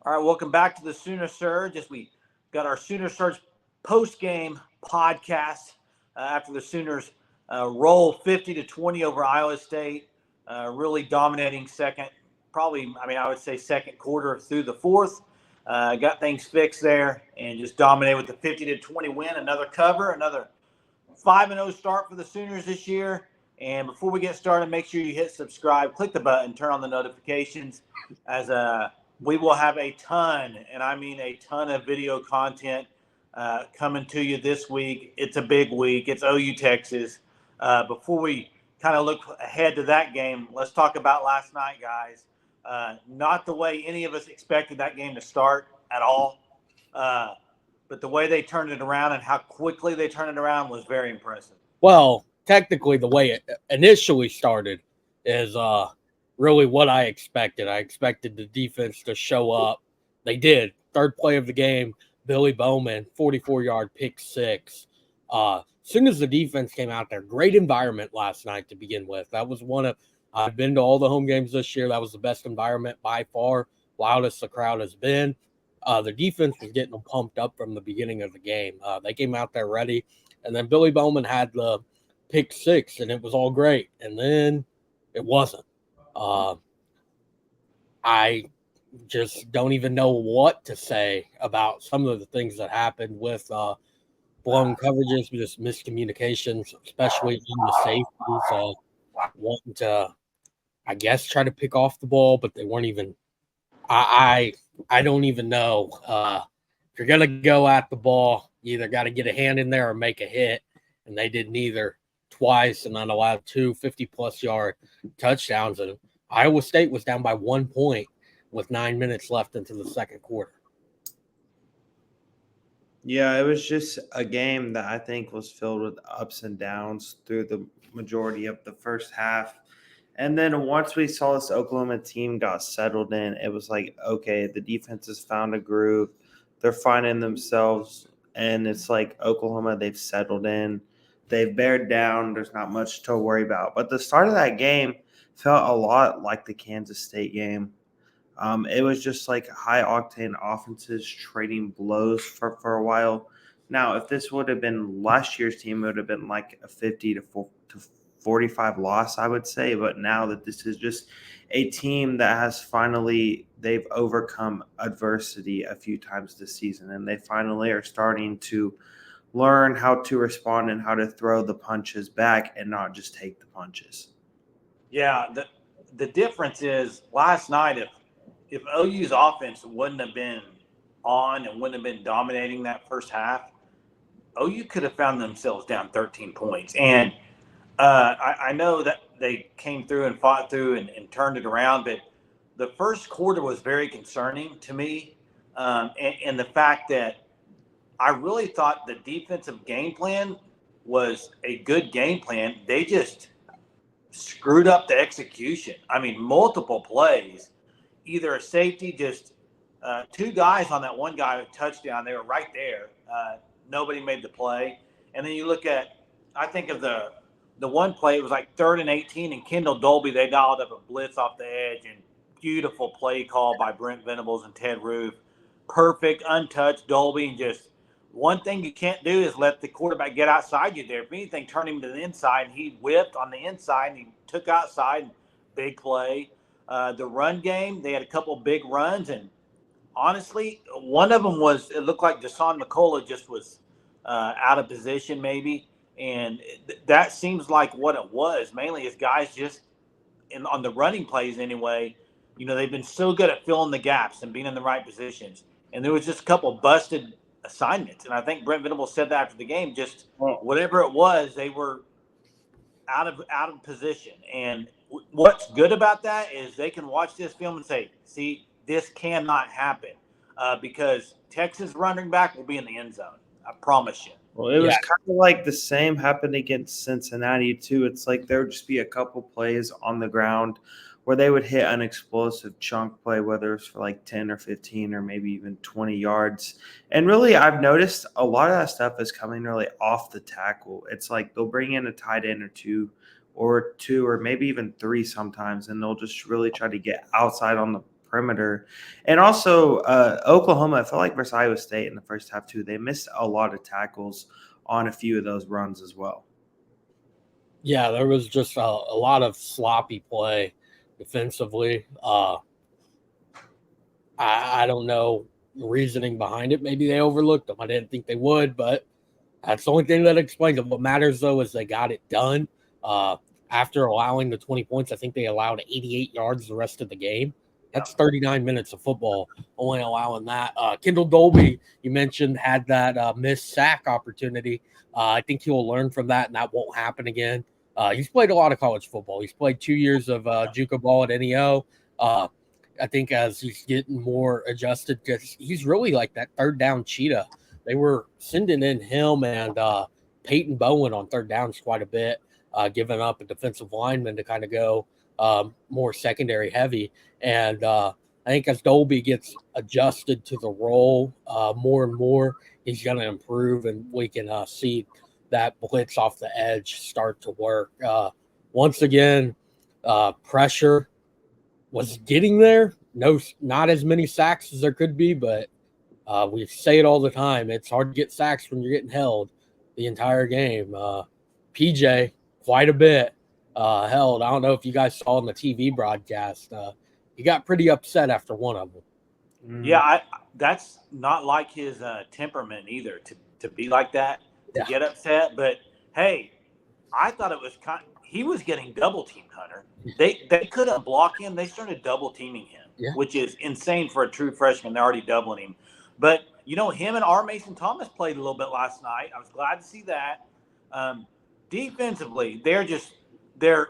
All right, welcome back to the Sooner Surge. As we got our Sooner Surge post-game podcast after the Sooners roll 50-20 over Iowa State, really dominating second, probably. I mean, I would say second quarter through the fourth. Got things fixed there and just dominated with the 50-20 win. Another cover, another 5-0 start for the Sooners this year. And before we get started, make sure you hit subscribe, click the button, turn on the notifications, as we will have a ton, and I mean a ton of video content coming to you this week. It's a big week. It's OU Texas. Before we kind of look ahead to that game, let's talk about last night, guys. Not the way any of us expected that game to start at all. But the way they turned it around and how quickly they turned it around was very impressive. Well, technically, the way it initially started is really what I expected. I expected the defense to show up. They did. Third play of the game, Billy Bowman, 44-yard pick six. As soon as the defense came out there, great environment last night to begin with. That was I've been to all the home games this year. That was the best environment by far, loudest the crowd has been. The defense was getting them pumped up from the beginning of the game. They came out there ready. And then Billy Bowman had the pick six, and it was all great. And then it wasn't. I just don't even know what to say about some of the things that happened with blown coverages, just miscommunications, especially in the safeties, wanting to, I guess, try to pick off the ball, but they weren't even. I don't even know. If you're gonna go at the ball, you either got to get a hand in there or make a hit, and they did neither twice, and then allowed 2 50-plus yard touchdowns. And Iowa State was down by 1 point with 9 minutes left into the second quarter. Yeah, it was just a game that I think was filled with ups and downs through the majority of the first half. And then once we saw this Oklahoma team got settled in, it was like, okay, the defense has found a groove. They're finding themselves. And it's like Oklahoma, they've settled in. They've bared down. There's not much to worry about. But the start of that game felt a lot like the Kansas State game. It was just like high octane offenses trading blows for a while. Now, if this would have been last year's team, it would have been like a 50 to 45 loss, I would say. But now that this is just a team that has they've overcome adversity a few times this season, and they finally are starting to learn how to respond and how to throw the punches back and not just take the punches. Yeah, the difference is last night, if OU's offense wouldn't have been on and wouldn't have been dominating that first half, OU could have found themselves down 13 points. And I know that they came through and fought through and turned it around, but the first quarter was very concerning to me. And the fact that I really thought the defensive game plan was a good game plan. They just screwed up the execution. I mean, multiple plays, either a safety, just two guys on that one guy touchdown. They were right there. Nobody made the play. And then you look at, I think of the one play, it was like 3rd and 18, and Kendall Dolby, they dialed up a blitz off the edge, and beautiful play call by Brent Venables and Ted Roof. Perfect, untouched Dolby, and just one thing you can't do is let the quarterback get outside you there. If anything, turn him to the inside, and he whipped on the inside, and he took outside, big play. The run game, they had a couple big runs, and honestly, one of them was, it looked like Deshaun McCullough just was out of position maybe. And that seems like what it was. Mainly is guys just on the running plays anyway. You know, they've been so good at filling the gaps and being in the right positions. And there was just a couple busted assignments. And I think Brent Venables said that after the game. Just whatever it was, they were out of position. And what's good about that is they can watch this film and say, see, this cannot happen because Texas running back will be in the end zone. I promise you. Well, it was kind of like the same happened against Cincinnati, too. It's like there would just be a couple plays on the ground where they would hit an explosive chunk play, whether it's for like 10 or 15 or maybe even 20 yards. And really, I've noticed a lot of that stuff is coming really off the tackle. It's like they'll bring in a tight end or two or maybe even three sometimes, and they'll just really try to get outside on the perimeter. And also, Oklahoma, I felt like versus Iowa State in the first half, too. They missed a lot of tackles on a few of those runs as well. Yeah, there was just a lot of sloppy play defensively. I don't know the reasoning behind it. Maybe they overlooked them. I didn't think they would, but that's the only thing that explains it. What matters, though, is they got it done. After allowing the 20 points, I think they allowed 88 yards the rest of the game. That's 39 minutes of football, only allowing that. Kendall Dolby, you mentioned, had that missed sack opportunity. I think he'll learn from that, and that won't happen again. He's played a lot of college football. He's played 2 years of JUCO ball at NEO. I think as he's getting more adjusted, because he's really like that third down cheetah. They were sending in him and Peyton Bowen on third downs quite a bit, giving up a defensive lineman to kind of go more secondary heavy. And I think as Dolby gets adjusted to the role more and more, he's going to improve, and we can see that blitz off the edge start to work. Once again, pressure was getting there. No, not as many sacks as there could be, but we say it all the time. It's hard to get sacks when you're getting held the entire game. PJ, quite a bit held. I don't know if you guys saw on the TV broadcast. He got pretty upset after one of them. Yeah, that's not like his temperament either to be like that, to get upset. But, hey, I thought it was he was getting double teamed, Hunter. They couldn't block him. They started double teaming him, which is insane for a true freshman. They're already doubling him. But, him and R. Mason Thomas played a little bit last night. I was glad to see that. Defensively, they're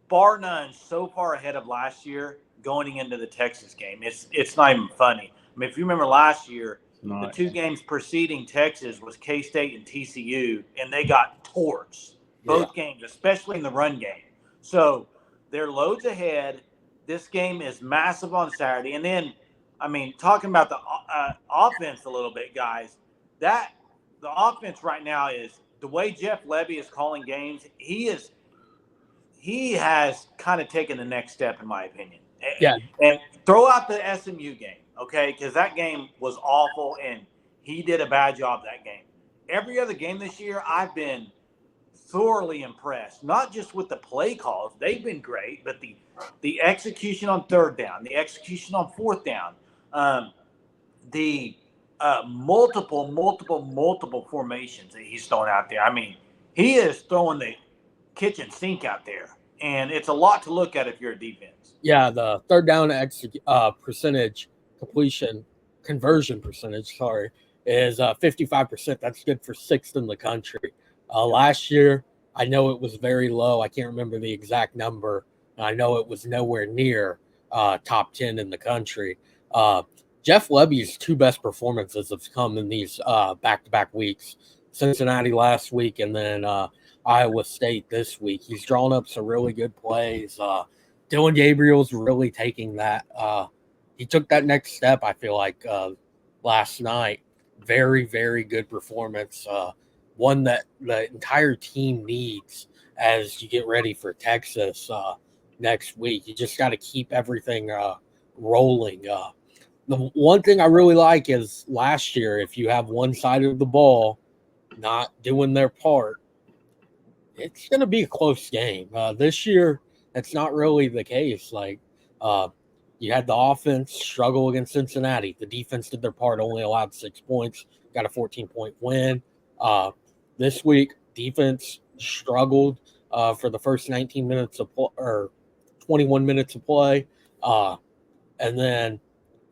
bar none so far ahead of last year going into the Texas game. It's not even funny. I mean, if you remember last year, the 2 games preceding Texas was K-State and TCU, and they got torched both games, especially in the run game. So they're loads ahead. This game is massive on Saturday. And then, talking about the offense a little bit, guys, the offense right now is the way Jeff Lebby is calling games. He has kind of taken the next step, in my opinion. Yeah. And throw out the SMU game, okay? Because that game was awful, and he did a bad job that game. Every other game this year, I've been thoroughly impressed. Not just with the play calls. They've been great, but the execution on third down, the execution on fourth down, the multiple formations that he's throwing out there. He is throwing the kitchen sink out there, and it's a lot to look at if you're a defense. Yeah, the third down conversion percentage, is 55%. That's good for 6th in the country. Last year, I know it was very low. I can't remember the exact number. I know it was nowhere near top 10 in the country. Jeff Lebby's 2 best performances have come in these back-to-back weeks. Cincinnati last week and then Iowa State this week. He's drawn up some really good plays. Dylan Gabriel's really taking that. He took that next step, I feel like, last night. Very, very good performance. One that the entire team needs as you get ready for Texas next week. You just got to keep everything rolling. The one thing I really like is last year, if you have one side of the ball not doing their part, it's going to be a close game. This year, that's not really the case. You had the offense struggle against Cincinnati. The defense did their part, only allowed 6 points, got a 14-point win. This week, defense struggled for the first 19 minutes or 21 minutes of play. And then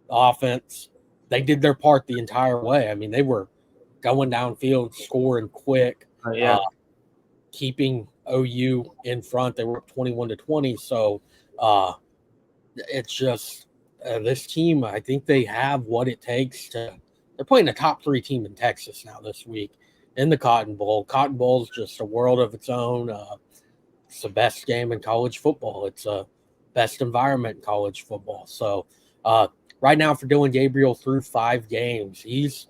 the offense, they did their part the entire way. They were going downfield, scoring quick, keeping OU in front. They were up 21-20. So it's just this team, I think they have what it takes to – they're playing a top 3 team in Texas now this week in the Cotton Bowl. Cotton Bowl is just a world of its own. It's the best game in college football. It's a best environment in college football. So right now for Dylan Gabriel through 5 games, he's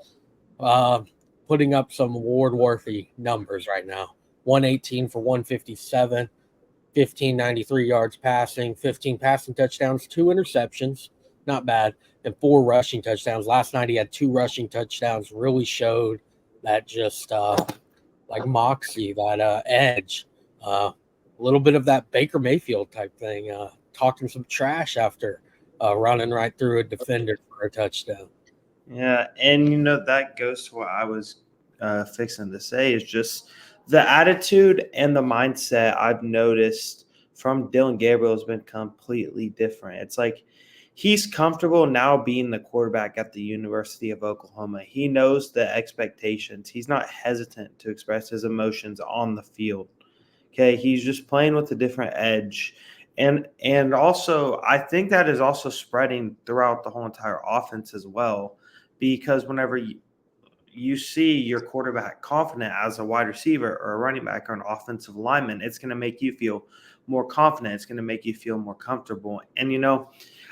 putting up some award-worthy numbers right now. 118 for 157, 1593 yards passing, 15 passing touchdowns, 2 interceptions. not bad, and 4 rushing touchdowns. Last night he had 2 rushing touchdowns, really showed that just like moxie, that edge, a little bit of that Baker Mayfield type thing, talking some trash after running right through a defender for a touchdown. Yeah, and that goes to what I was fixing to say is just the attitude and the mindset I've noticed from Dylan Gabriel has been completely different. It's like he's comfortable now being the quarterback at the University of Oklahoma. He knows the expectations. He's not hesitant to express his emotions on the field. Okay, he's just playing with a different edge. And also I think that is also spreading throughout the whole entire offense as well, because whenever you see your quarterback confident as a wide receiver or a running back or an offensive lineman, it's going to make you feel more confident. It's going to make you feel more comfortable. And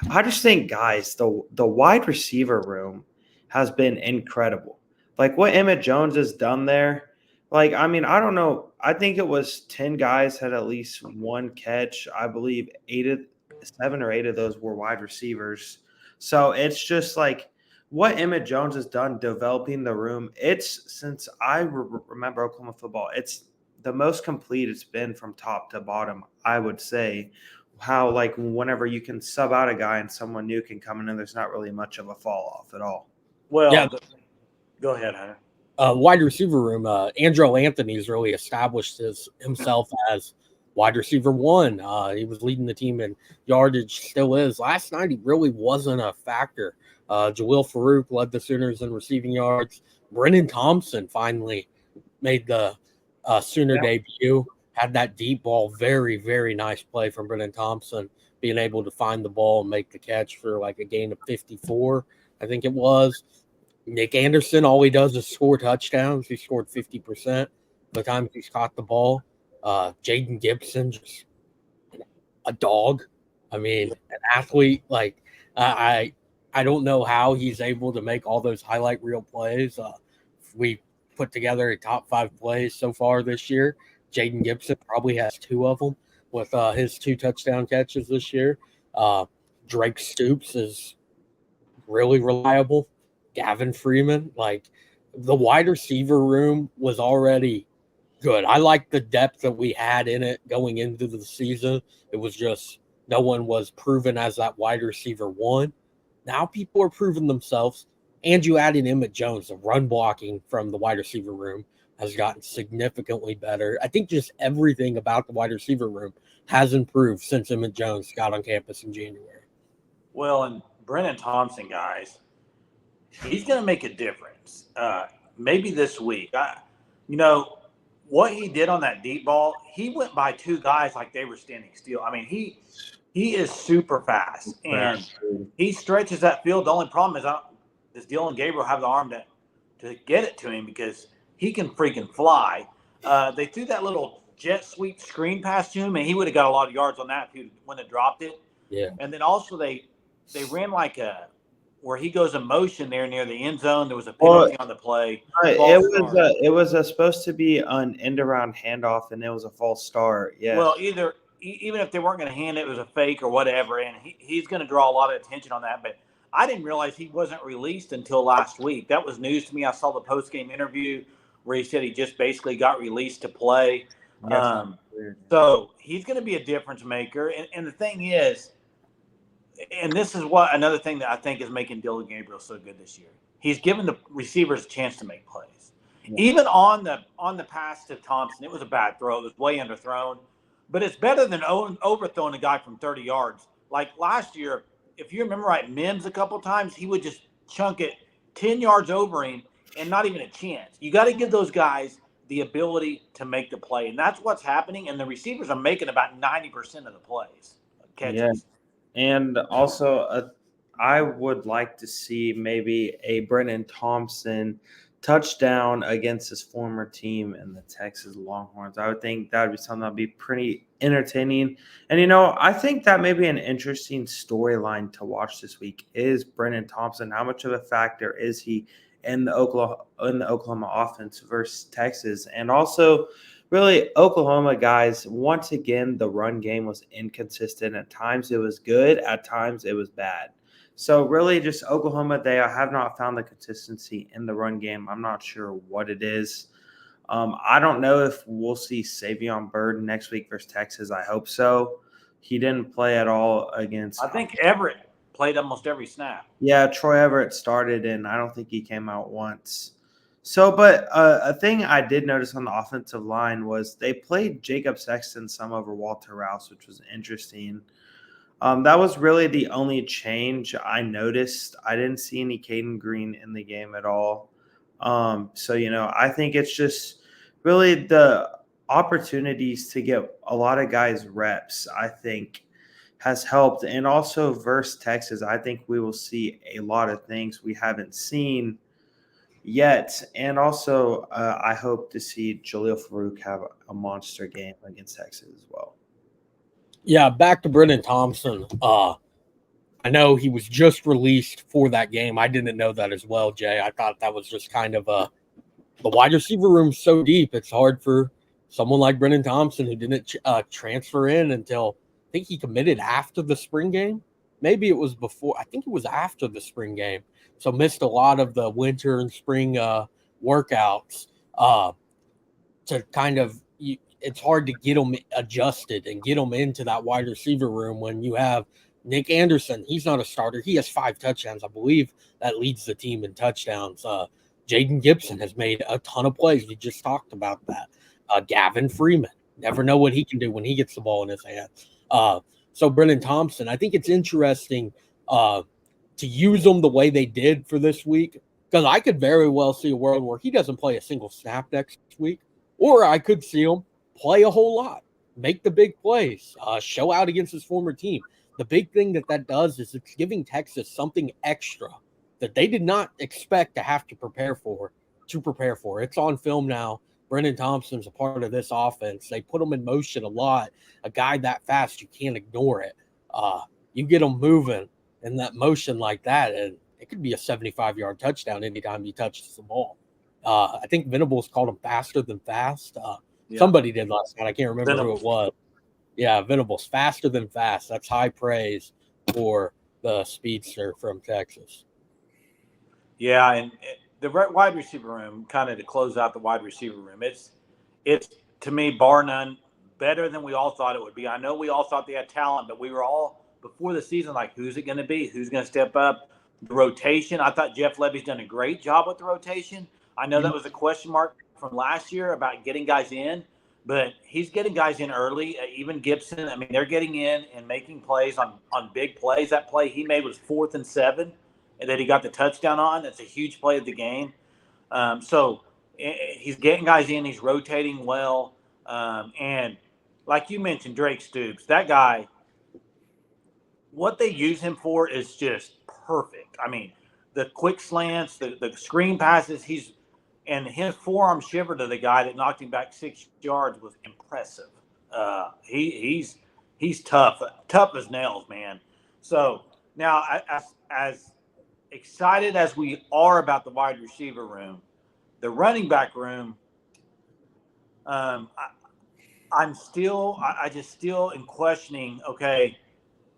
I just think, guys, the wide receiver room has been incredible. Like what Emmett Jones has done there. Like, I mean, I don't know. I think it was 10 guys had at least one catch. I believe 7 or 8 of those were wide receivers. So it's just like what Emmett Jones has done developing the room. It's since I remember Oklahoma football, it's the most complete it's been from top to bottom, I would say. How, like, whenever you can sub out a guy and someone new can come in and there's not really much of a fall off at all. Well, Yeah. Go ahead, Hunter. Wide receiver room, Andrew Anthony's really established himself as wide receiver 1. He was leading the team in yardage, still is. Last night, he really wasn't a factor. Jalil Farouk led the Sooners in receiving yards. Brennan Thompson finally made the Sooner debut, had that deep ball. Very, very nice play from Brennan Thompson, being able to find the ball and make the catch for like a gain of 54, I think it was. Nick Anderson, all he does is score touchdowns. He scored 50% of the times he's caught the ball. Jaden Gibson, just a dog. I mean, an athlete. Like, I don't know how he's able to make all those highlight reel plays. We put together a top 5 plays so far this year. Jaden Gibson probably has 2 of them with his 2 touchdown catches this year. Drake Stoops is really reliable. Gavin Freeman, like the wide receiver room was already good. I like the depth that we had in it going into the season. It was just no one was proven as that wide receiver 1. Now people are proving themselves. And you add in Emmett Jones, the run blocking from the wide receiver room has gotten significantly better. I think just everything about the wide receiver room has improved since Emmett Jones got on campus in January. Well, and Brennan Thompson, guys, he's going to make a difference. Maybe this week. What he did on that deep ball, he went by 2 guys like they were standing still. I mean, he is super fast, and he stretches that field. The only problem is, does Dylan Gabriel have the arm to get it to him, because he can freaking fly. They threw that little jet sweep screen pass to him, and he would have got a lot of yards on that if he wouldn't have dropped it. Yeah. And then also they ran like where he goes in motion there near the end zone. There was a penalty on the play. It was supposed to be an end around handoff, and it was a false start. Yeah. Well, even if they weren't going to hand it, it was a fake or whatever, and he's going to draw a lot of attention on that. But I didn't realize he wasn't released until last week. That was news to me. I saw the post-game interview where he said he just basically got released to play. So he's going to be a difference maker. And the thing is, and this is another thing that I think is making Dylan Gabriel so good this year. He's given the receivers a chance to make plays. Yeah. Even on the pass to Thompson, it was a bad throw. It was way underthrown. But it's better than overthrowing a guy from 30 yards. Like last year, if you remember right, Mims a couple times, he would just chunk it 10 yards over him and not even a chance. You got to give those guys the ability to make the play. And that's what's happening. And the receivers are making about 90% of the plays. Catches. Yeah. And also, I would like to see maybe a Brennan Thompson touchdown against his former team in the Texas Longhorns. I would think that would be something that would be pretty entertaining. And, I think that may be an interesting storyline to watch this week is Brennan Thompson. How much of a factor is he in the Oklahoma offense versus Texas? And also, really, Oklahoma, guys, once again, the run game was inconsistent. At times it was good. At times it was bad. So really just Oklahoma, they have not found the consistency in the run game. I'm not sure what it is. I don't know if we'll see Savion Byrd next week versus Texas. I hope so. He didn't play at all against. I think Everett played almost every snap. Yeah, Troy Everett started, and I don't think he came out once. So, but a thing I did notice on the offensive line was they played Jacob Sexton some over Walter Rouse, which was interesting. That was really the only change I noticed. I didn't see any Caden Green in the game at all. So, I think it's just really the opportunities to get a lot of guys reps, I think, has helped. And also versus Texas, I think we will see a lot of things we haven't seen yet. And also, I hope to see Jaleel Farouk have a monster game against Texas as well. Yeah, back to Brennan Thompson. I know he was just released for that game. I didn't know that as well, Jay. I thought that was just kind of the wide receiver room's so deep. It's hard for someone like Brennan Thompson who didn't transfer in until I think he committed after the spring game. Maybe it was before. I think it was after the spring game. So missed a lot of the winter and spring workouts to kind of it's hard to get them adjusted and get them into that wide receiver room when you have Nick Anderson. He's not a starter. He has 5 touchdowns. I believe that leads the team in touchdowns. Jaden Gibson has made a ton of plays. We just talked about that. Gavin Freeman. Never know what he can do when he gets the ball in his hands. So Brennan Thompson, I think it's interesting to use them the way they did for this week, because I could very well see a world where he doesn't play a single snap next week, or I could see him play a whole lot, make the big plays, show out against his former team. The big thing that does is it's giving Texas something extra that they did not expect to have to prepare for. It's on film now. Brennan Thompson's a part of this offense. They put him in motion a lot. A guy that fast, you can't ignore it. You get him moving in that motion like that, and it could be a 75-yard touchdown anytime he touches the ball. I think Venables called him faster than fast. Somebody did last night. I can't remember who it was. Yeah, Venables, faster than fast. That's high praise for the speedster from Texas. Yeah, and the wide receiver room, kind of to close out the wide receiver room, it's to me, bar none, better than we all thought it would be. I know we all thought they had talent, but we were all, before the season, like, who's it going to be? Who's going to step up? The rotation, I thought Jeff Levy's done a great job with the rotation. I know that was a question mark from last year about getting guys in, but he's getting guys in early. Even Gibson, I mean, they're getting in and making plays on big plays. That play he made was 4th and 7, and that he got the touchdown on. That's a huge play of the game. So he's getting guys in. He's rotating well. And like you mentioned, Drake Stoops, that guy, what they use him for is just perfect. I mean, the quick slants, the screen passes, and his forearm shiver to the guy that knocked him back 6 yards was impressive. He's tough as nails, man. So now, as excited as we are about the wide receiver room, the running back room, I just still am questioning, okay,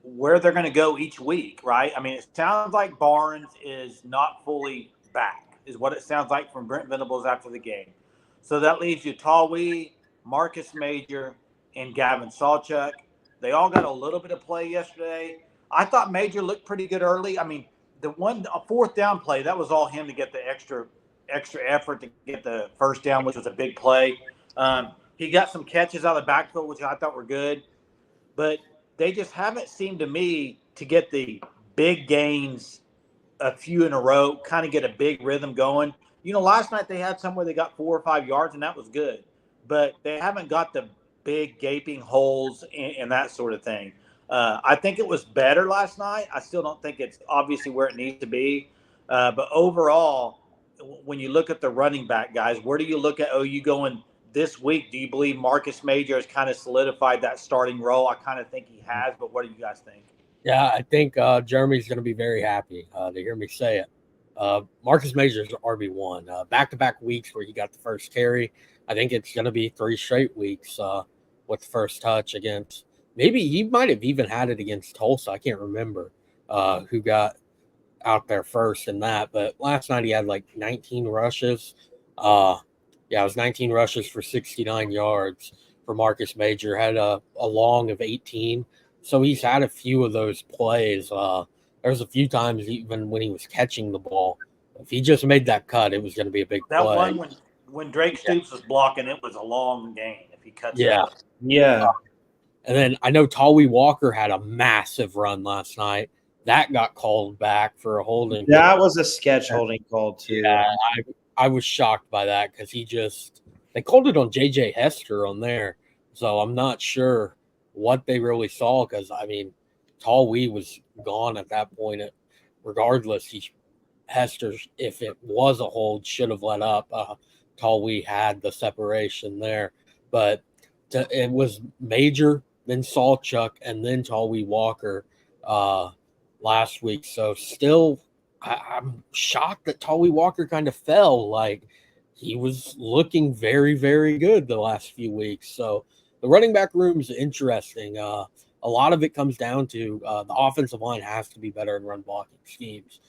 where they're going to go each week, right? I mean, it sounds like Barnes is not fully back, is what it sounds like from Brent Venables after the game. So that leaves you Tawee, Marcus Major, and Gavin Sawchuk. They all got a little bit of play yesterday. I thought Major looked pretty good early. I mean, a 4th down play, that was all him to get the extra effort to get the first down, which was a big play. He got some catches out of the backfield, which I thought were good. But they just haven't seemed to me to get the big gains a few in a row, kind of get a big rhythm going. Last night they had some where they got 4 or 5 yards, and that was good. But they haven't got the big gaping holes and that sort of thing. I think it was better last night. I still don't think it's obviously where it needs to be. But overall, when you look at the running back guys, where do you look at OU going this week? Do you believe Marcus Major has kind of solidified that starting role? I kind of think he has, but what do you guys think? Yeah, I think Jeremy's going to be very happy to hear me say it. Marcus Major is RB1. Back-to-back weeks where he got the first carry. I think it's going to be 3 straight weeks with the first touch against – maybe he might have even had it against Tulsa. I can't remember who got out there first in that. But last night he had like 19 rushes. Yeah, it was 19 rushes for 69 yards for Marcus Major. Had a long of 18. So he's had a few of those plays. There's a few times even when he was catching the ball. If he just made that cut, it was going to be a big That play. one when Drake Stoops was blocking, it was a long gain if he cuts Yeah. that. Yeah. And then I know Tawee Walker had a massive run last night. That got called back for a holding. That was a sketch holding call too. Yeah, I was shocked by that because they called it on JJ Hester on there. So I'm not sure what they really saw because, I mean, Tawee was gone at that point. Regardless, Hester, if it was a hold, should have let up. Tawee had the separation there. But it was Major, then Salchuk, and then Tawee Walker last week. So still, I'm shocked that Tawee Walker kind of fell. Like he was looking very, very good the last few weeks. So the running back room is interesting. A lot of it comes down to the offensive line has to be better in run blocking schemes.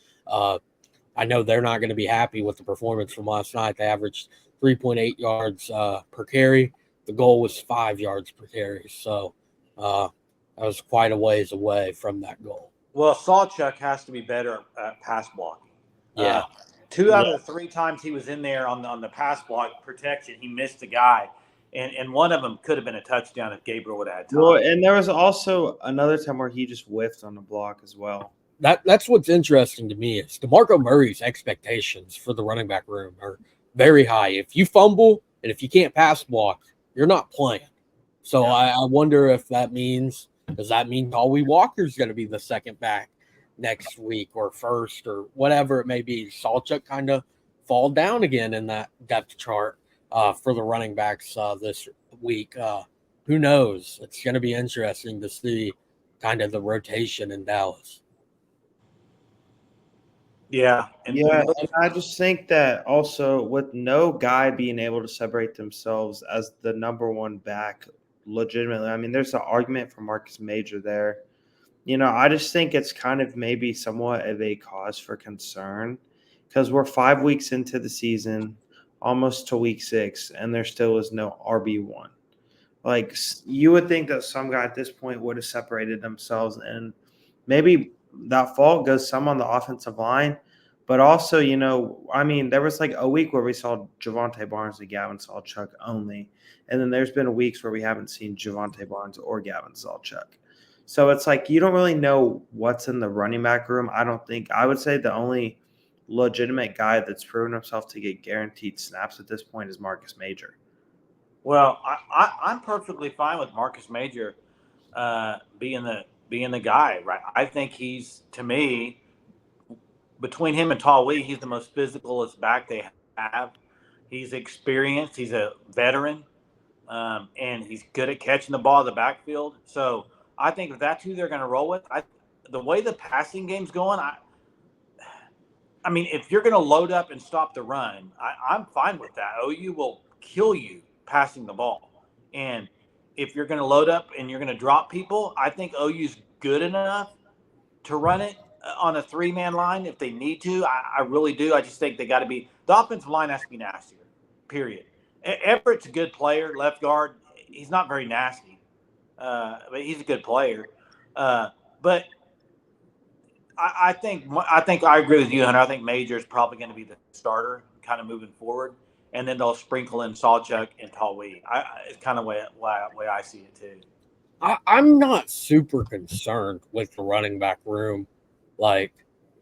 I know they're not going to be happy with the performance from last night. They averaged 3.8 yards per carry. The goal was 5 yards per carry. So that was quite a ways away from that goal. Well, Sawchuk has to be better at pass blocking. Yeah. 2 out of the 3 times he was in there on the pass block protection, he missed a guy. And one of them could have been a touchdown if Gabriel would have had time. Well, and there was also another time where he just whiffed on the block as well. That's what's interesting to me is DeMarco Murray's expectations for the running back room are very high. If you fumble and if you can't pass block, you're not playing. So I wonder if does that mean Tawee Walker's going to be the second back next week or first or whatever it may be? Salchuk kind of fall down again in that depth chart for the running backs this week. Who knows? It's going to be interesting to see kind of the rotation in Dallas. Yeah. And I just think that also with no guy being able to separate themselves as the number one back legitimately, I mean, there's an argument for Marcus Major there. I just think it's kind of maybe somewhat of a cause for concern because we're 5 weeks into the season, almost to week 6, and there still is no RB1. Like you would think that some guy at this point would have separated themselves, and maybe that fault goes some on the offensive line, but also, I mean, there was like a week where we saw Javonte Barnes and Gavin Sawchuk only, and then there's been weeks where we haven't seen Javonte Barnes or Gavin Sawchuk. So it's like you don't really know what's in the running back room. I would say the only legitimate guy that's proven himself to get guaranteed snaps at this point is Marcus Major. Well, I'm perfectly fine with Marcus Major being the guy, right? I think he's, to me, between him and Tawee, he's the most physicalist back they have. He's experienced. He's a veteran, and he's good at catching the ball in the backfield. So I think if that's who they're going to roll with, the way the passing game's going, I mean, if you're going to load up and stop the run, I'm fine with that. OU will kill you passing the ball. And if you're going to load up and you're going to drop people, I think OU's good enough to run it on a 3-man line if they need to. I really do. I just think they got to be – the offensive line has to be nastier, period. Everett's a good player, left guard. He's not very nasty, but he's a good player. But I think I agree with you, Hunter. I think Major is probably going to be the starter kind of moving forward. And then they'll sprinkle in Sawchuk and Tawee. It's kind of way I see it too. I'm not super concerned with the running back room. Like,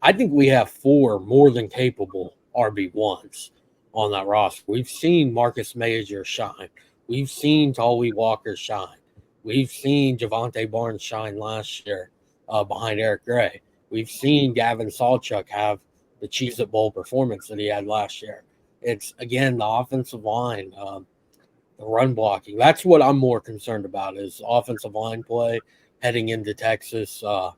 I think we have 4 more than capable RB1s on that roster. We've seen Marcus Major shine. We've seen Tawee Walker shine. We've seen Javonte Barnes shine last year behind Eric Gray. We've seen Gavin Sawchuk have the Cheez-It Bowl performance that he had last year. It's, again, the offensive line, the run blocking. That's what I'm more concerned about is offensive line play heading into Texas. A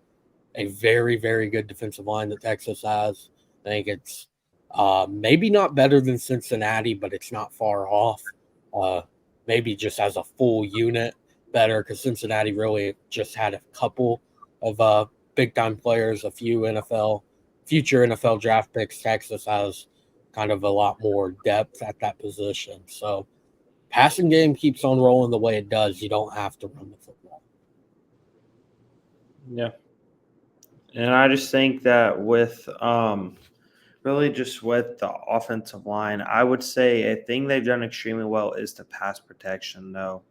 very, very good defensive line that Texas has. I think it's maybe not better than Cincinnati, but it's not far off. Maybe just as a full unit better because Cincinnati really just had a couple of big-time players, a few NFL future NFL draft picks, Texas has kind of a lot more depth at that position. So passing game keeps on rolling the way it does. You don't have to run the football. Yeah. And I just think that with really just with the offensive line, I would say a thing they've done extremely well is the pass protection, though.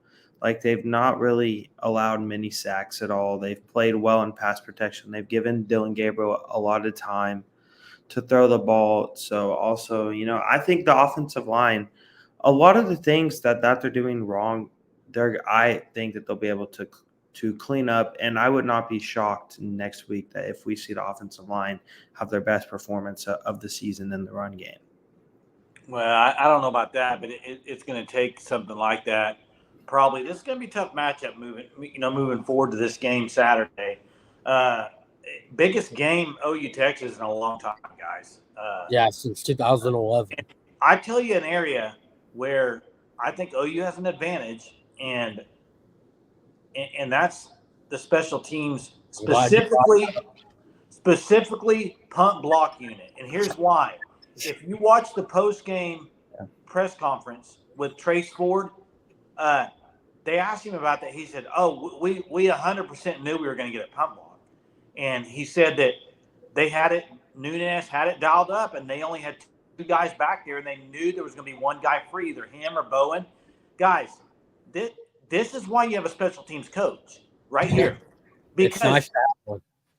Like they've not really allowed many sacks at all. They've played well in pass protection. They've given Dylan Gabriel a lot of time to throw the ball. So also, I think the offensive line, a lot of the things that they're doing wrong, I think that they'll be able to clean up. And I would not be shocked next week that if we see the offensive line have their best performance of the season in the run game. Well, I don't know about that, but it's going to take something like that. Probably this is going to be a tough matchup moving forward to this game Saturday. Biggest game OU Texas in a long time, guys. Yeah, since 2011. I tell you an area where I think OU has an advantage, and that's the special teams, specifically punt block unit. And here's why. If you watch the post-game press conference with Trace Ford, they asked him about that. He said, we 100% knew we were going to get a punt block. And he said that they had it, Nunez had it dialed up, and they only had two guys back there, and they knew there was going to be one guy free, either him or Bowen. Guys, this is why you have a special teams coach right here. Because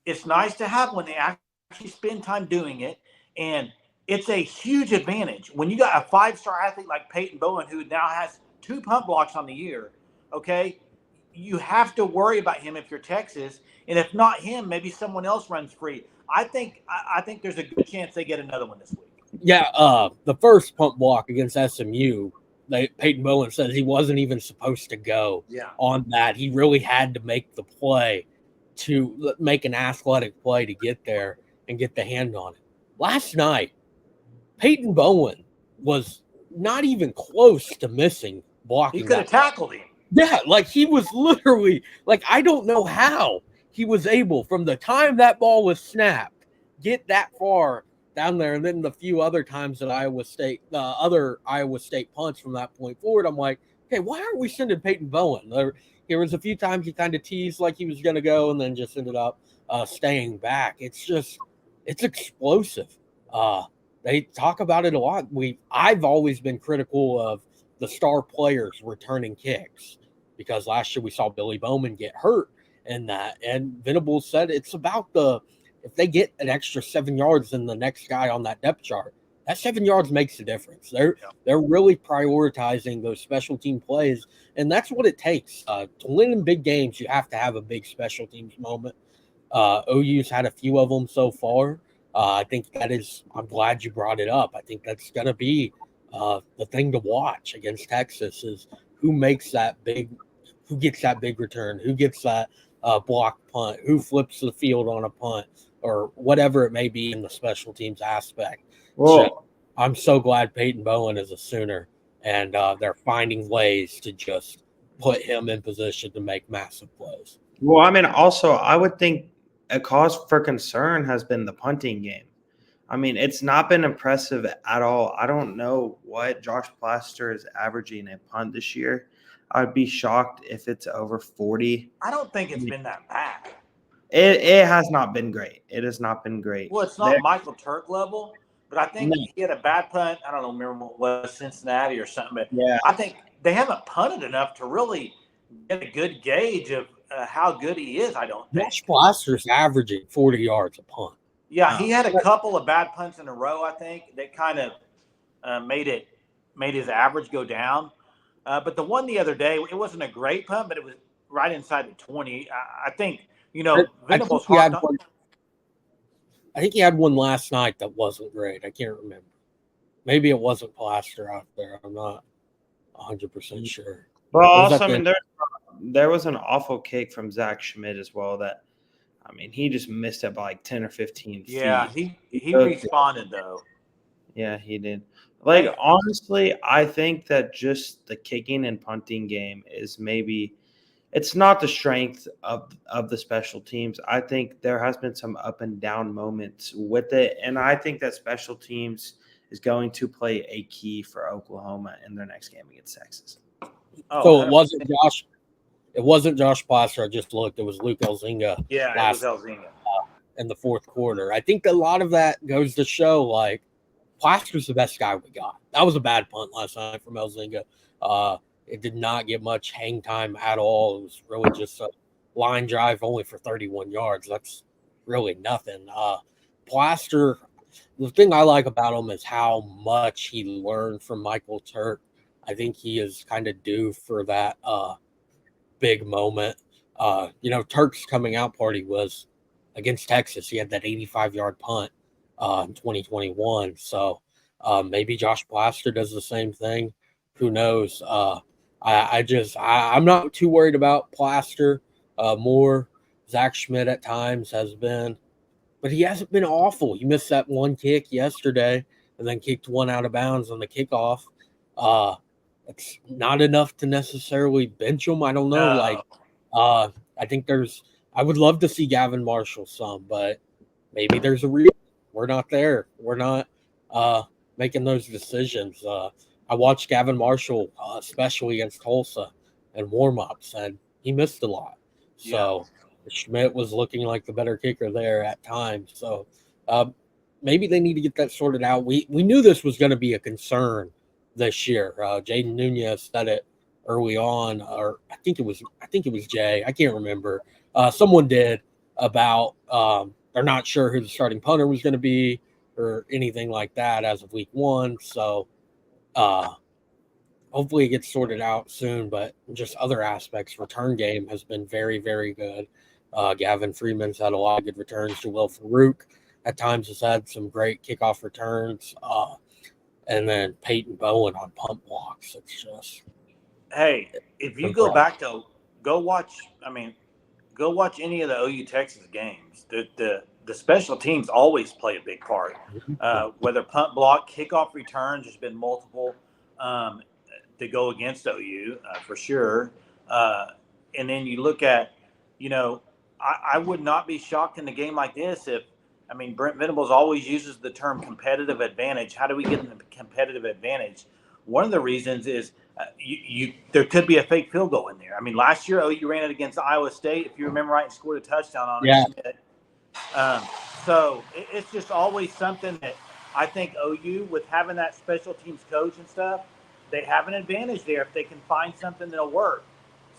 it's nice to have when they actually spend time doing it, and it's a huge advantage when you got a 5-star athlete like Peyton Bowen, who now has 2 punt blocks on the year. Okay, you have to worry about him if you're Texas, and if not him, maybe someone else runs free. I think there's a good chance they get another one this week. Yeah, the first punt block against SMU, Peyton Bowen said he wasn't even supposed to go on that. He really had to make the play to make an athletic play to get there and get the hand on it. Last night, Peyton Bowen was not even close to missing blocking. He could have tackled him. Yeah, like he was literally, like I don't know how he was able, from the time that ball was snapped, get that far down there. And then the few other times that other Iowa State punts from that point forward, I'm like, okay, why aren't we sending Peyton Bowen? There was a few times he kind of teased like he was going to go and then just ended up staying back. It's explosive. They talk about it a lot. I've always been critical of the star players returning kicks because last year we saw Billy Bowman get hurt in that. And Venables said it's about if they get an extra 7 yards than the next guy on that depth chart, that 7 yards makes a difference. They're really prioritizing those special team plays, and that's what it takes. To win in big games, you have to have a big special teams moment. OU's had a few of them so far. I think I'm glad you brought it up. I think that's going to be the thing to watch against Texas is who gets that big return, who gets that block punt, who flips the field on a punt, or whatever it may be in the special teams aspect. Well, so I'm so glad Peyton Bowen is a Sooner, and they're finding ways to just put him in position to make massive plays. Well, I mean, also, I would think a cause for concern has been the punting game. I mean, it's not been impressive at all. I don't know what Josh Plaster is averaging a punt this year. I'd be shocked if it's over 40. I don't think it's been that bad. It has not been great. It has not been great. Well, it's not Michael Turk level, but I think he had a bad punt. I don't remember what it was, Cincinnati or something. But yeah, I think they haven't punted enough to really get a good gauge of how good he is. I don't think. Josh Plaster's averaging 40 yards a punt. Yeah, he had a couple of bad punts in a row, I think, that kind of made his average go down. But the one the other day, it wasn't a great punt, but it was right inside the 20. I think, Venables I think he had one last night that wasn't great. I can't remember. Maybe it wasn't Plaster out there. I'm not 100% sure. Well, also, I mean, there was an awful kick from Zach Schmidt as well that, I mean, he just missed it by like 10 or 15 feet. Yeah, he responded, though. Yeah, he did. Like, honestly, I think that just the kicking and punting game is maybe it's not the strength of the special teams. I think there has been some up and down moments with it, and I think that special teams is going to play a key for Oklahoma in their next game against Texas. Oh, So it 100%. wasn't Josh. It wasn't Josh Plaster. I just looked. It was Luke Elzinga Yeah, it was last Elzinga. in the fourth quarter. I think a lot of that goes to show like Plaster's the best guy we got. That was a bad punt last night from Elzinga. It did not get much hang time at all. It was really just a line drive only for 31 yards. That's really nothing. Plaster, the thing I like about him is how much he learned from Michael Turk. I think he is kind of due for that big moment. Turk's coming out party was against Texas. He had that 85-yard punt in 2021. So maybe Josh Plaster does the same thing. Who knows? I'm not too worried about Plaster. More Zach Schmidt at times has been, but he hasn't been awful. He missed that one kick yesterday and then kicked one out of bounds on the kickoff. It's not enough to necessarily bench him. I don't know. I think I would love to see Gavin Marshall some, but maybe there's a reason we're not there. We're not making those decisions. I watched Gavin Marshall, especially against Tulsa and warm-ups, and he missed a lot. So Schmidt was looking like the better kicker there at times. So maybe they need to get that sorted out. We knew this was going to be a concern this year. Jaden Nunez said it early on, or I think it was Jay. I can't remember. Someone did about they're not sure who the starting punter was going to be or anything like that as of week 1. So hopefully it gets sorted out soon. But just other aspects, return game has been very, very good. Gavin Freeman's had a lot of good returns. Jalil Farouk at times has had some great kickoff returns. And then Peyton Bowen on punt blocks. It's just if you go back to go watch any of the OU Texas games. The special teams always play a big part. Whether punt block, kickoff returns, there's been multiple to go against OU for sure. And then you look at, I would not be shocked in a game like this if. Brent Venables always uses the term competitive advantage. How do we get in the competitive advantage? One of the reasons is there could be a fake field goal in there. Last year OU ran it against Iowa State, if you remember right, and scored a touchdown on it. So it's just always something that I think OU, with having that special teams coach and stuff, they have an advantage there if they can find something that'll work.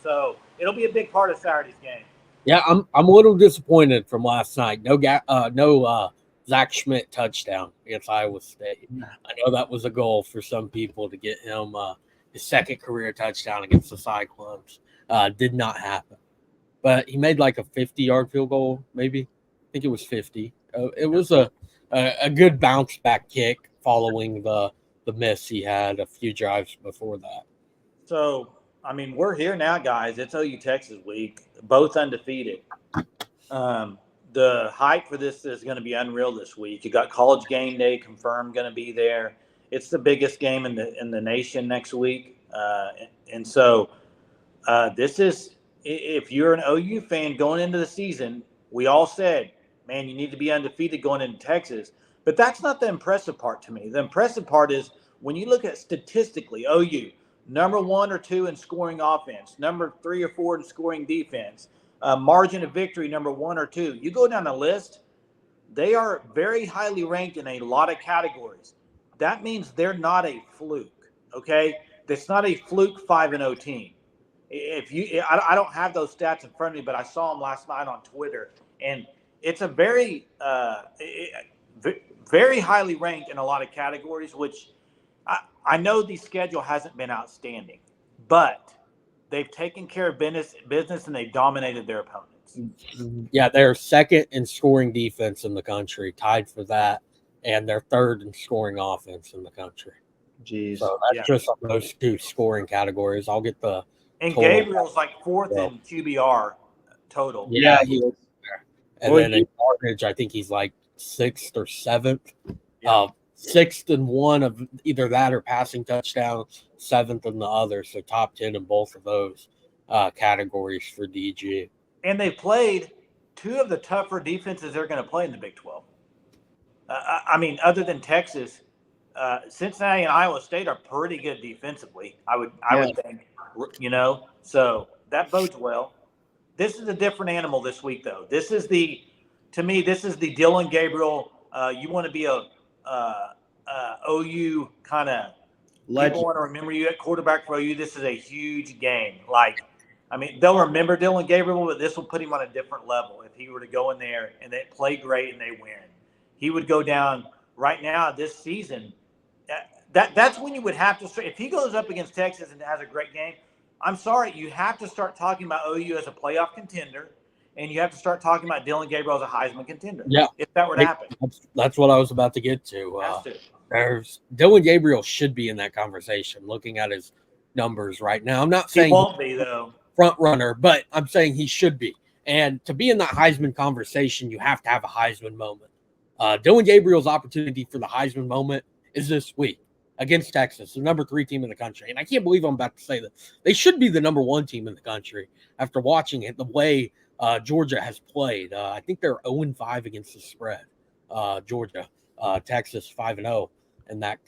So it'll be a big part of Saturday's game. Yeah, I'm a little disappointed from last night. No Zach Schmidt touchdown against Iowa State. I know that was a goal for some people to get him his second career touchdown against the Cyclones. Did not happen. But he made like a 50-yard field goal, maybe. I think it was 50. It was a good bounce back kick following the miss he had a few drives before that. So we're here now, guys. It's OU Texas week, both undefeated. The hype for this is going to be unreal this week. You got College Game Day confirmed going to be there. It's the biggest game in the nation next week, and so this is, if you're an OU fan going into the season, we all said, man, you need to be undefeated going into Texas. But that's not the impressive part to me. The impressive part is when you look at statistically, OU. Number 1 or 2 in scoring offense, number 3 or 4 in scoring defense, margin of victory, number 1 or 2. You go down the list, they are very highly ranked in a lot of categories. That means they're not a fluke, okay? That's not a fluke 5-0 team. I don't have those stats in front of me, but I saw them last night on Twitter, and it's a very, very highly ranked in a lot of categories, which I know the schedule hasn't been outstanding, but they've taken care of business and they've dominated their opponents. Yeah, they're second in scoring defense in the country, tied for that, and they're third in scoring offense in the country. Jeez. So that's just those 2 scoring categories. I'll get the and total. Gabriel's like 4th in QBR total. Yeah, he was there. And then in yardage, I think he's like 6th or 7th. 6th in one of either that or passing touchdown, 7th in the other. So top 10 in both of those. categories for DG. And they played two of the tougher defenses they're going to play in the Big 12. I mean, other than Texas, Cincinnati and Iowa State are pretty good defensively. I would think, so that bodes well. This is a different animal this week, though. To me, this is the Dylan Gabriel. You want to be a OU kind of legend. People want to remember you at quarterback for OU. This is a huge game. They'll remember Dylan Gabriel, but this will put him on a different level. If he were to go in there and they play great and they win, he would go down right now this season. That's when you would have to start. If he goes up against Texas and has a great game, I'm sorry, you have to start talking about OU as a playoff contender, and you have to start talking about Dylan Gabriel as a Heisman contender. Yeah, if that were to happen. That's what I was about to get to. Dylan Gabriel should be in that conversation. Looking at his numbers right now, I'm not saying he won't be though. Front runner, but I'm saying he should be. And to be in that Heisman conversation, you have to have a Heisman moment. Dylan Gabriel's opportunity for the Heisman moment is this week against Texas, the number 3 team in the country. And I can't believe I'm about to say that. They should be the number 1 team in the country after watching it the way Georgia has played. I think they're 0-5 against the spread. Georgia, Texas 5-0 in that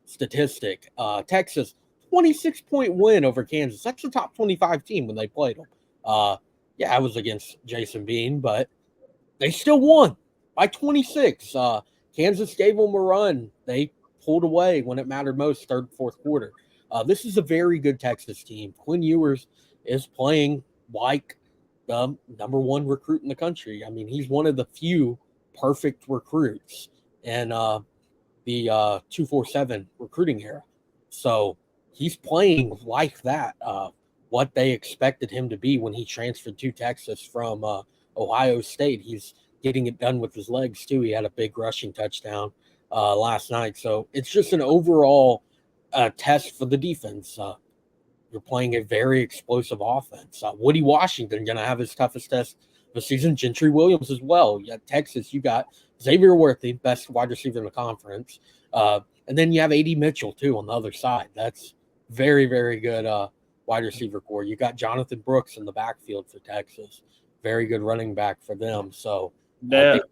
statistic. Texas, 26-point win over Kansas. That's the top 25 team when they played them. I was against Jason Bean, but they still won by 26. Kansas gave them a run. They pulled away when it mattered most, third, fourth quarter. This is a very good Texas team. Quinn Ewers is playing like the number 1 recruit in the country. I mean, he's one of the few perfect recruits in the 247 recruiting era. So he's playing like that, what they expected him to be when he transferred to Texas from Ohio State. He's getting it done with his legs, too. He had a big rushing touchdown last night. So it's just an overall test for the defense. You're playing a very explosive offense. Woody Washington going to have his toughest test of the season. Gentry Williams as well. You got Texas. You got Xavier Worthy, best wide receiver in the conference. And then you have A.D. Mitchell, too, on the other side. That's very, very good wide receiver core. You got Jonathan Brooks in the backfield for Texas. Very good running back for them. So I think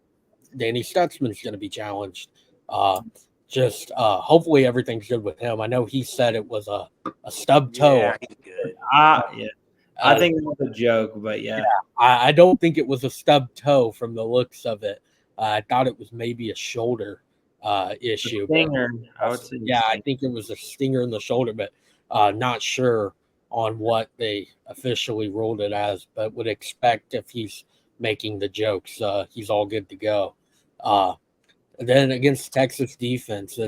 Danny Stutzman's going to be challenged. Hopefully everything's good with him. I know he said it was a stub toe. Yeah, he's good. I think it was a joke, but yeah. I don't think it was a stub toe from the looks of it. I thought it was maybe a shoulder issue. Stinger, I would say. Yeah, I think it was a stinger in the shoulder, but not sure on what they officially ruled it as, but would expect if he's making the jokes, he's all good to go. And then against Texas defense,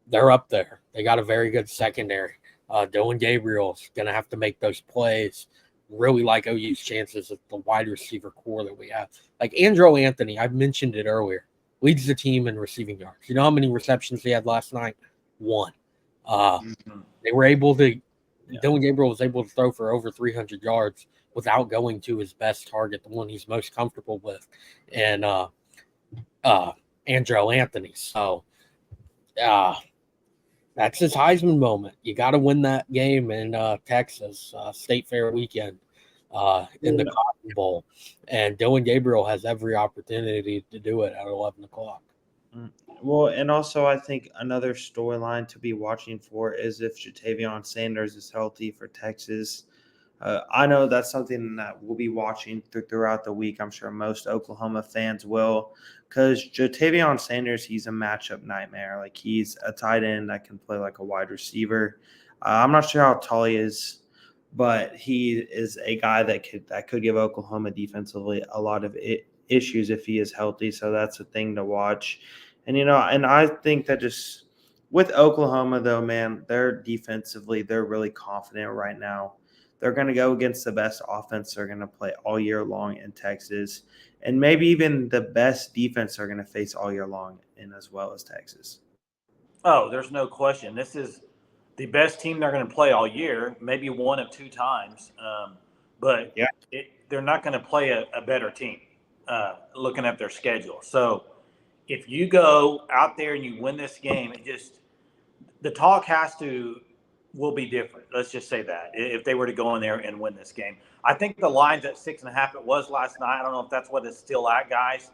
they're up there. They got a very good secondary. Dylan Gabriel's going to have to make those plays. Really like OU's chances of the wide receiver core that we have. Like Andrew Anthony, I've mentioned it earlier, leads the team in receiving yards. You know how many receptions he had last night? 1. They were able to Dylan Gabriel was able to throw for over 300 yards without going to his best target, the one he's most comfortable with, and Andrew Anthony. So that's his Heisman moment. You got to win that game in Texas, State Fair weekend in the Cotton Bowl. And Dylan Gabriel has every opportunity to do it at 11 o'clock. Well, and also I think another storyline to be watching for is if Jatavion Sanders is healthy for Texas. I know that's something that we'll be watching throughout the week. I'm sure most Oklahoma fans will, because Jatavion Sanders, he's a matchup nightmare. Like, he's a tight end that can play like a wide receiver. I'm not sure how tall he is, but he is a guy that could give Oklahoma defensively a lot of issues if he is healthy. So that's a thing to watch. And, and I think that just with Oklahoma, though, man, they're really confident right now. They're going to go against the best offense they're going to play all year long in Texas, and maybe even the best defense they're going to face all year long in as well as Texas. Oh, there's no question. This is the best team they're going to play all year, maybe one of 2 times. But yeah, they're not going to play a better team looking at their schedule. So if you go out there and you win this game, the talk has to will be different. Let's just say that if they were to go in there and win this game. I think the line's at 6.5. It was last night. I don't know if that's what it's still at, guys.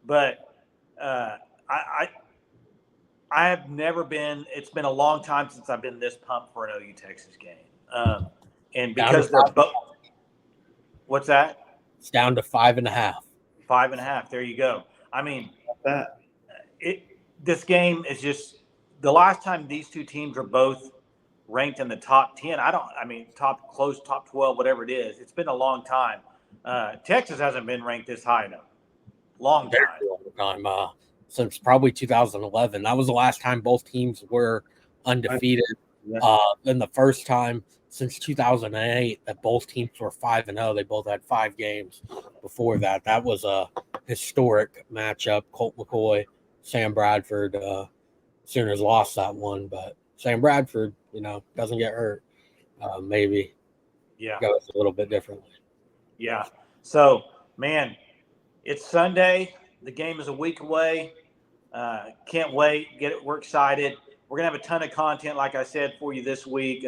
But I have never been. It's been a long time since I've been this pumped for an OU Texas game. And because they're both. What's that? It's down to 5.5. 5.5. There you go. I mean, That this game is just the last time these two teams were both ranked in the top 10. Top 12, whatever it is. It's been a long time. Texas hasn't been ranked this high in a long time. Since probably 2011. That was the last time both teams were undefeated. Yeah. And the first time since 2008 that both teams were 5-0. They both had 5 games before that. That was a historic matchup. Colt McCoy, Sam Bradford. Sooners lost that one, but Sam Bradford, doesn't get hurt. Maybe goes a little bit differently. Yeah. So, man, it's Sunday. The game is a week away. Can't wait. We're excited. We're going to have a ton of content, like I said, for you this week.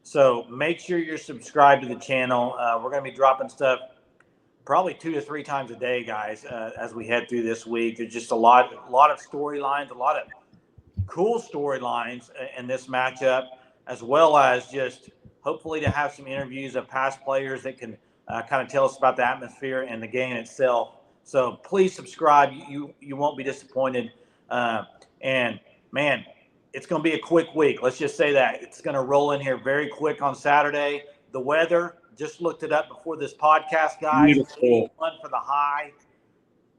So make sure you're subscribed to the channel. We're going to be dropping stuff probably 2 to 3 times a day, guys, as we head through this week. There's just a lot of storylines, a lot of cool storylines in this matchup, as well as just hopefully to have some interviews of past players that can kind of tell us about the atmosphere and the game itself. So please subscribe. You won't be disappointed. And, man, it's going to be a quick week. Let's just say that. It's going to roll in here very quick on Saturday. The weather, just looked it up before this podcast, guys. Beautiful. 81 for the high,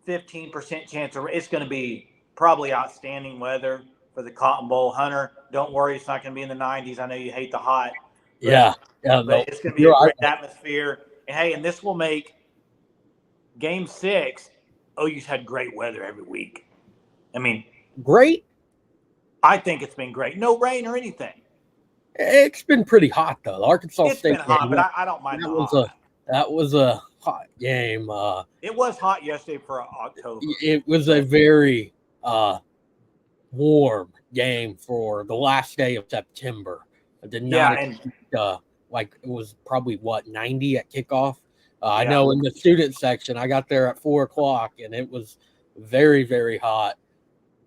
15% chance of – it's going to be probably outstanding weather for the Cotton Bowl. Hunter, don't worry. It's not going to be in the 90s. I know you hate the hot. But it's going to be a great atmosphere. And, hey, and this will make Game 6 – OU's had great weather every week. I mean – great? I think it's been great. No rain or anything. It's been pretty hot, though. Arkansas It's State been hot, game, but I don't mind that was a hot game. It was hot yesterday for October. It was a very warm game for the last day of September. I did not expect, it was probably 90 at kickoff. I know in the student section, I got there at 4:00 and it was very, very hot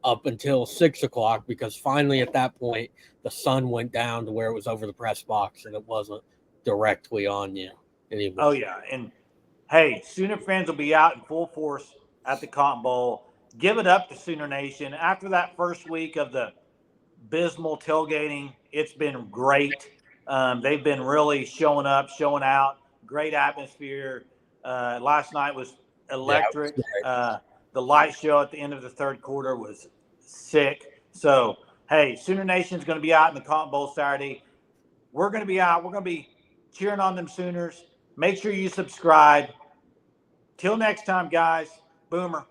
up until 6:00 because finally at that point the sun went down to where it was over the press box and it wasn't directly on you anymore. Oh yeah, and hey, Sooner fans will be out in full force at the Cotton Bowl. Give it up to Sooner Nation. After that first week of the abysmal tailgating, it's been great. They've been really showing up, showing out. Great atmosphere. Last night was electric. The light show at the end of the third quarter was sick. So, hey, Sooner Nation's going to be out in the Cotton Bowl Saturday. We're going to be out. We're going to be cheering on them Sooners. Make sure you subscribe. Till next time, guys. Boomer.